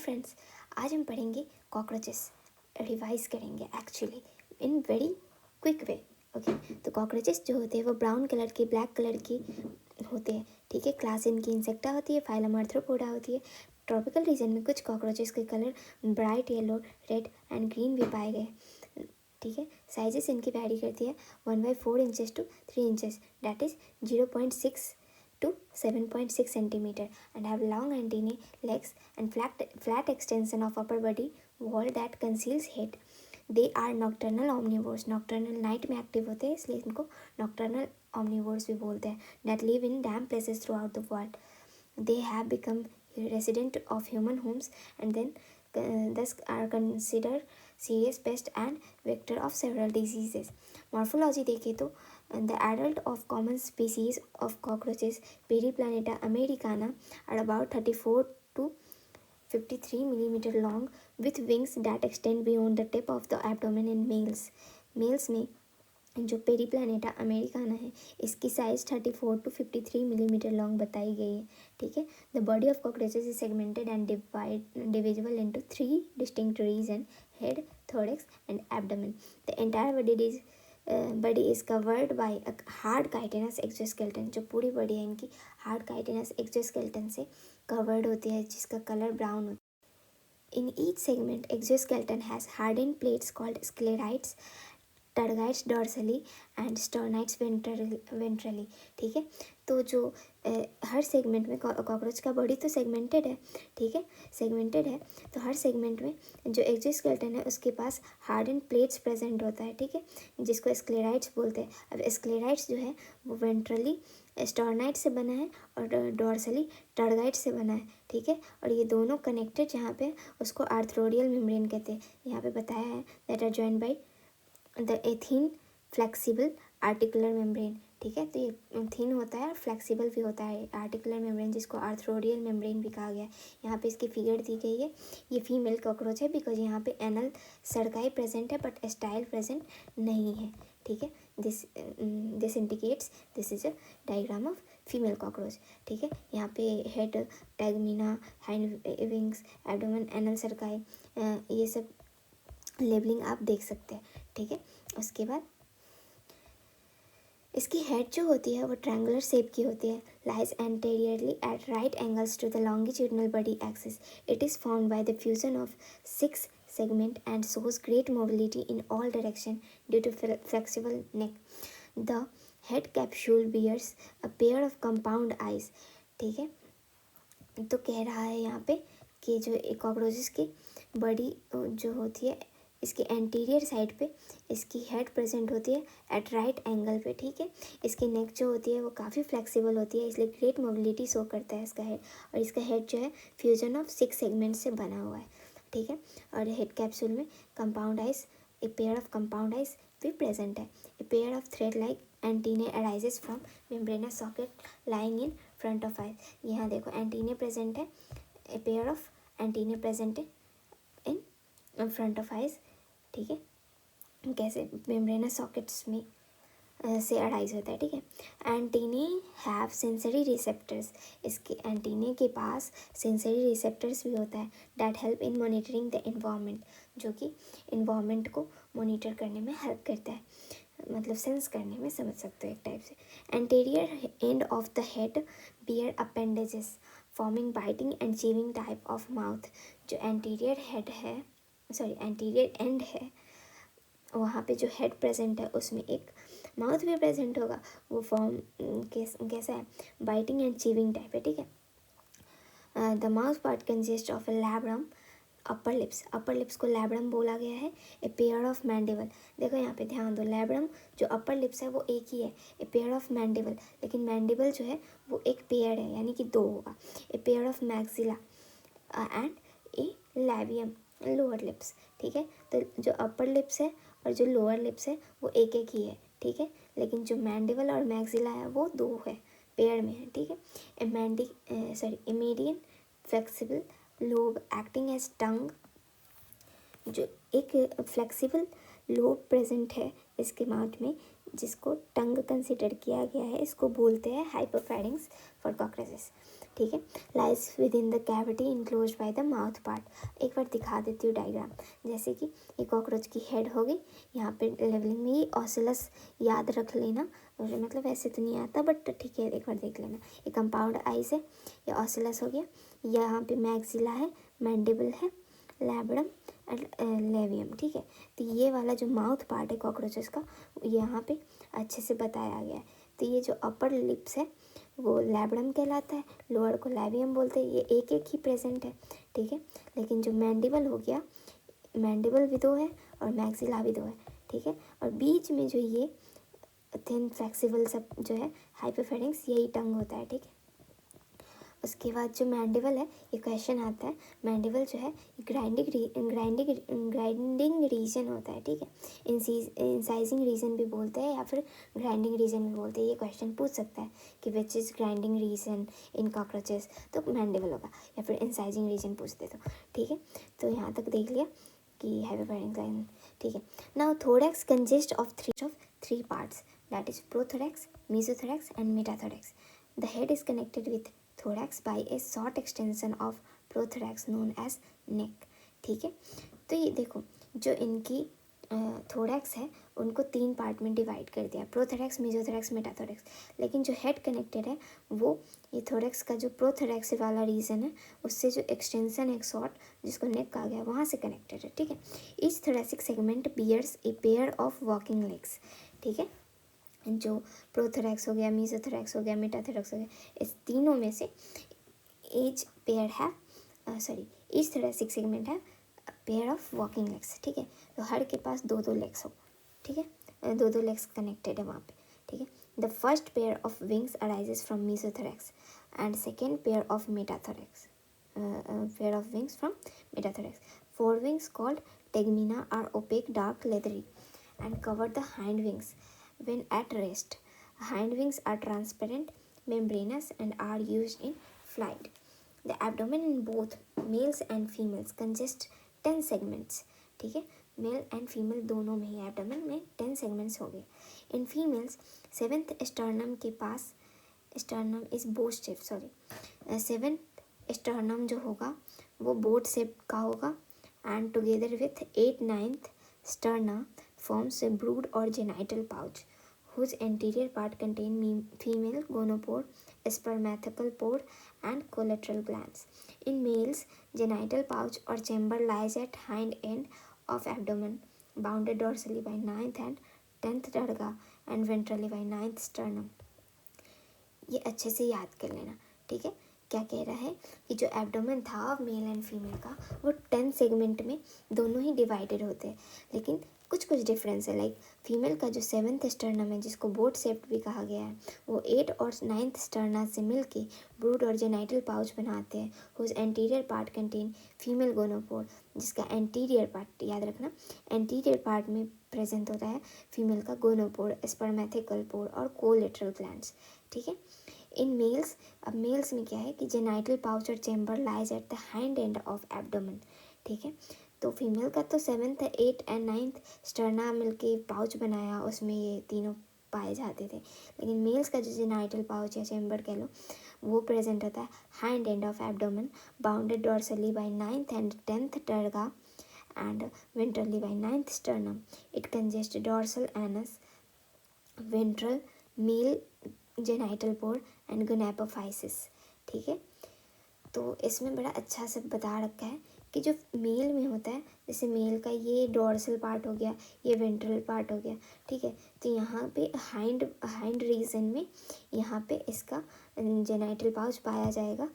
Friends, आज हम पढ़ेंगे कॉकरोचेस, रिवाइज करेंगे actually in very quick way. Okay, तो कॉकरोचेस जो होते हैं वो ब्राउन कलर के, ब्लैक कलर के होते हैं। ठीक है, क्लास इनकी इंसेक्टा होती है, फाइलम आर्थ्रोपोडा होती है। ट्रॉपिकल रीजन में कुछ कॉकरोचेस के colour bright yellow, red and green भी पाए गए। ठीक है, साइजेस इनकी वैरी करती है 1/4 inches to 3 inches, that is 0.6 to 7.6 centimeter, and have long antennae, legs, and flat extension of upper body wall that conceals head. They are nocturnal omnivores. Nocturnal night में active होते हैं, इसलिए इनको nocturnal omnivores भी बोलते हैं. That live in damp places throughout the world. They have become resident of human homes and then thus are considered serious pest and vector of several diseases. Morphology देखें तो the adult of common species of cockroaches, Periplaneta americana, are about 34 to 53 millimeter long with wings that extend beyond the tip of the abdomen in males. Males में जो पेरीप्लानेटा Americana है, इसकी size 34 to 53 millimetre long बताई गई है. ठीक है, the body of cockroaches is segmented and divisible into 3 distinct region: head, thorax and abdomen. The entire body is covered by a hard chitinous exoskeleton. जो पूरी बॉडी है इनकी हार्ड chitinous exoskeleton से कवर्ड होती है, जिसका कलर ब्राउन होता है. In each segment, exoskeleton has hardened plates called sclerites, tergites dorsally and sternites ventrally. ठीक है, तो जो हर सेगमेंट में कॉकरोच का बॉडी तो सेगमेंटेड है. ठीक है, सेगमेंटेड है, तो हर सेगमेंट में जो एक्सोस्केलेटन है उसके पास हार्डन प्लेट्स प्रेजेंट होता है. ठीक है, जिसको स्क्लेराइट्स बोलते हैं. अब स्क्लेराइट्स जो है वो वेंट्रली स्टर्नाइट से बना है और डॉर्सली टर्गाइट से बना है. ठीक है, और ये दोनों कनेक्टेड जहाँ पे उसको आर्थ्रोडियल मेम्ब्रेन कहते हैं. यहाँ पे बताया है that are joined by the thin flexible articular membrane. ठीक है, तो ये थिन होता है और फ्लेक्सिबल भी होता है आर्टिकुलर मेम्ब्रेन, जिसको आर्थ्रोडियल मेम्ब्रेन भी कहा गया है. यहाँ पे इसकी फिगर दी गई है. ये फीमेल कॉकरोच है बिकॉज यहाँ पे एनल सरकाई प्रेजेंट है बट स्टाइल प्रेजेंट नहीं है. ठीक है, this indicates this is a diagram of female cockroach. ठीक है, यहाँ पे head, tegmina, hind wings, abdomen, anal cerci, ये सब लेबलिंग आप देख सकते हैं. ठीक है, उसके बाद इसकी हेड जो होती है वो ट्रायंगुलर शेप की होती है. Lies anteriorly at right angles to the longitudinal body axis. It is formed by the fusion of 6 segment and shows great mobility in all direction due to flexible neck. The head capsule bears a pair of compound eyes. ठीक है, तो कह रहा है यहाँ पे कि जो कॉकरोचेस की बॉडी जो होती है इसके एंटीरियर साइड पे इसकी हेड प्रेजेंट होती है एट राइट एंगल पे. ठीक है, इसकी नेक जो होती है वो काफ़ी फ्लेक्सिबल होती है, इसलिए ग्रेट मोबिलिटी शो करता है इसका हेड. और इसका हेड जो है फ्यूजन ऑफ 6 सेगमेंट से बना हुआ है. ठीक है, और हेड कैप्सूल में compound eyes, A pair of compound eyes भी प्रेजेंट है. ए pair of thread like antennae arises from membranes socket lying in front of eyes. यहाँ देखो एंटीने प्रेजेंट है, ए पेयर ऑफ एंटीने प्रेजेंट है इन फ्रंट ऑफ आइज. ठीक है, कैसे membranes sockets में से अराइज होता है. ठीक है, एंटीने हैव सेंसरी रिसेप्टर्स. इसके एंटीने के पास सेंसरी रिसेप्टर्स भी होता है that help in monitoring the environment, जो कि इन्वायरमेंट को मॉनिटर करने में हेल्प करता है, मतलब सेंस करने में, समझ सकते हो एक टाइप से. Anterior end of the head bear appendages forming biting and chewing type of mouth. जो एंटीरियर हेड है, एंटीरियर एंड है, वहाँ पे जो हेड प्रेजेंट है उसमें एक माउथ भी प्रेजेंट होगा. वो फॉर्म कैसा है, बाइटिंग एंड चीविंग टाइप है. ठीक है, the mouth part consist of A labrum, upper lips. Upper lips को लैब्रम बोला गया है. ए पेयर ऑफ मैंडिबल. देखो यहाँ पे ध्यान दो, लैब्रम जो अपर लिप्स है वो एक ही है. ए पेयर ऑफ मैंडिबल, लेकिन मैंडिबल जो है वो एक पेयर है, यानी कि 2 होगा. ए pair of maxilla and A लैबियम, lower lips. ठीक है, तो जो अपर लिप्स है और जो लोअर लिप्स है वो एक एक ही है. ठीक है, लेकिन जो मैंडिबल और मैक्सिला है वो 2 है, पेयर में है. ठीक है, a median flexible lobe acting as tongue. जो एक फ्लेक्सिबल लोब प्रेजेंट है इसके माउथ में, जिसको टंग कंसिडर किया गया है, इसको बोलते हैं हाइपोफैरिंग्स फॉर कॉकरोचेस. ठीक है, lies with in the cavity enclose by the mouth part. एक बार दिखा देती हूँ डायग्राम। जैसे कि ये कॉकरोच की हेड हो गई, यहाँ पे लेवलिंग में ये ऑसिलस याद रख लेना, और मतलब ऐसे तो नहीं आता बट ठीक है, एक बार देख लेना। ये कंपाउंड आइज है, ये ऑसिलस हो गया, यहाँ पे मैक्सिला है, मैंडिबल है, लैब्रम एंड लेवियम। ठीक है, तो ये वाला जो माउथ पार्ट है कॉकरोचेस का, यहाँ पे अच्छे से बताया गया है। तो ये जो अपर लिप्स है वो लैब्रम कहलाता है, लोअर को लेवियम बोलते हैं। ये एक एक ही प्रेजेंट है, ठीक है। लेकिन जो मैंडिबल हो गया, मैंडिबल भी दो है और मैक्सिला भी दो है, ठीक है। और बीच में जो ये थिन फ्लेक्सिबल सब जो है हाइपोफेरिंक्स, यही टंग होता है, ठीक है। उसके बाद जो मैंडिबल है, ये क्वेश्चन आता है, मैंडिबल जो है ग्राइंडिंग रीजन होता है, ठीक है। इंसाइजिंग रीजन भी बोलते हैं या फिर ग्राइंडिंग रीजन भी बोलते हैं। ये क्वेश्चन पूछ सकता है कि which is grinding region in cockroaches, तो मैंडिबल होगा, या फिर इंसाइजिंग रीजन पूछते तो, ठीक है। तो यहाँ तक देख लिया कि हाइपोफेरिंक्स लाइन, ठीक है। Now thorax consist of three parts, that is prothorax, mesothorax and metathorax. The head is connected with thorax by a short extension of prothorax known as neck, ठीक है। तो ये देखो, जो इनकी थोरैक्स है उनको 3 पार्ट में डिवाइड कर दिया, प्रोथोरैक्स, मेसोथोरैक्स, मेटाथोरैक्स। लेकिन जो हेड कनेक्टेड है वो ये थोरैक्स का जो प्रोथोरैक्स वाला रीजन है उससे जो एक्सटेंशन है शॉर्ट, जिसको नेक कहा गया, वहाँ से कनेक्टेड है, ठीक है। Each thoracic segment bears a pair of walking legs, ठीक है। जो प्रोथोरैक्स हो गया, मेसोथोरैक्स हो गया, मेटाथोरैक्स हो गया, इस तीनों में से ईच पेयर है ईच थोरैसिक सेगमेंट है पेयर ऑफ वॉकिंग लेग्स, ठीक है। तो हर के पास दो लेग्स हो, ठीक है, दो लेग्स कनेक्टेड है वहाँ पे, ठीक है। The first pair of wings arises from mesothorax and second pair of metathorax, pair of wings from metathorax. Forewings called tegmina are opaque, dark, leathery, and cover the hind wings. When at rest, hind wings are transparent, membranous, and are used in flight. The abdomen in both males and females consists 10 segments, ठीक है। Male and female दोनों में ही abdomen में 10 segments हो गए। In females 7th sternum के पास, sternum is boat shape, 7th sternum जो होगा वो बोट शेप का होगा, and together with 8th-9th sterna forms a brood or genital pouch whose anterior part contain female gonopore, spermatical pore, and collateral glands. In males, genital pouch or chamber lies at hind end of abdomen, bounded dorsally by 9th and 10th darga and ventrally by 9th sternum. ये अच्छे से याद कर लेना, ठीक है। क्या कह रहा है कि जो एब्डोमेन था मेल एंड फीमेल का, वो 10 सेगमेंट में दोनों ही डिवाइडेड होते हैं, लेकिन कुछ डिफरेंस है। लाइक फीमेल का जो 7th स्टर्नम है, जिसको बोट शेप्ड भी कहा गया है, वो 8 और 9th स्टर्ना से मिल के ब्रूड और जेनाइटल पाउच बनाते हैं, whose anterior part contain female gonopore, जिसका एंटीरियर पार्ट याद रखना, एंटीरियर पार्ट में प्रेजेंट होता है फीमेल का गोनोपोर, स्पर्मेथिकल पोर और कोलेटरल ग्लैंड्स, ठीक है। इन मेल्स, अब मेल्स में क्या है कि जेनाइटल पाउच और chamber lies at the hind end of abdomen, ठीक है। तो फीमेल का तो 7th, 8th and 9th sterna मिलके पाउच बनाया, उसमें ये तीनों पाए जाते थे। लेकिन मेल्स का जो जेनाइटल पाउच या चैम्बर कह लो, वो प्रेजेंट होता है hind end of abdomen, bounded dorsally by 9th and 10th terga and ventrally by 9th sternum. It consists dorsal anus, ventral, male genital pore and gonapophysis, ठीक है। तो इसमें बड़ा अच्छा से बता रखा है कि जो मेल में होता है, जैसे मेल का ये डॉर्सल पार्ट हो गया, ये वेंट्रल पार्ट हो गया, ठीक है। तो यहाँ पे हाइंड रीजन में यहाँ पे इसका जेनाइटल पाउच पाया जाएगा,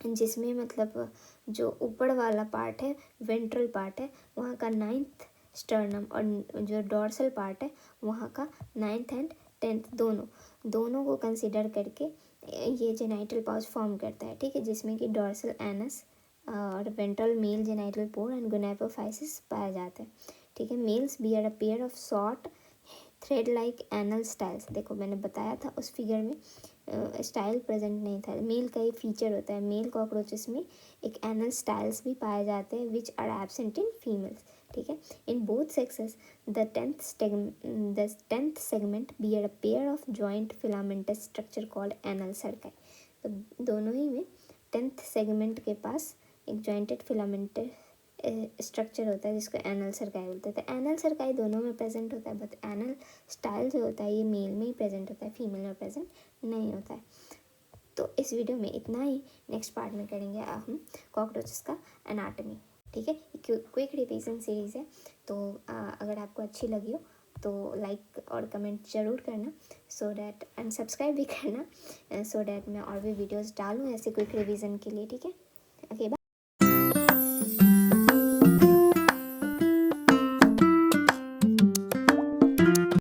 जिसमें मतलब जो ऊपर वाला पार्ट है, वेंट्रल पार्ट है, वहाँ का 9th स्टर्नम, और जो डॉर्सल पार्ट है वहाँ का 9th एंड 10th दोनों को कंसिडर करके ये जेनाइटल पाउच फॉर्म करता है, ठीक है, जिसमें कि डॉर्सल एनस और ventral male genital pore and gonapophysis पाया जाता है, ठीक है। Males bear a pair of short thread like anal styles, देखो मैंने बताया था उस फिगर में स्टाइल प्रेजेंट नहीं था, मेल का ये फीचर होता है। मेल कॉकरोचेस में एक एनल स्टाइल्स भी पाए जाते हैं which are absent in females, ठीक है। In both sexes the 10th segment bear a pair of joint filamentous structure called anal cerci, तो दोनों ही में 10th सेगमेंट के पास एक जॉइंटेड फिलामेंटेड स्ट्रक्चर होता है जिसको एनल सर्काई बोलते हैं। तो एनल सर्काई दोनों में प्रेजेंट होता है, बट एनल स्टाइल जो होता है ये मेल में ही प्रेजेंट होता है, फीमेल में प्रेजेंट नहीं होता है। तो इस वीडियो में इतना ही। नेक्स्ट पार्ट में करेंगे हम कॉकरोचेस का एनाटमी। ठीक है, क्विक रिवीजन सीरीज़ है, तो अगर आपको अच्छी लगी हो तो लाइक और कमेंट ज़रूर करना, सो डैट एंड सब्सक्राइब भी करना, सो डैट मैं और भी वीडियोस डालूँ ऐसे क्विक रिवीजन के लिए। ठीक है, ओके बाय।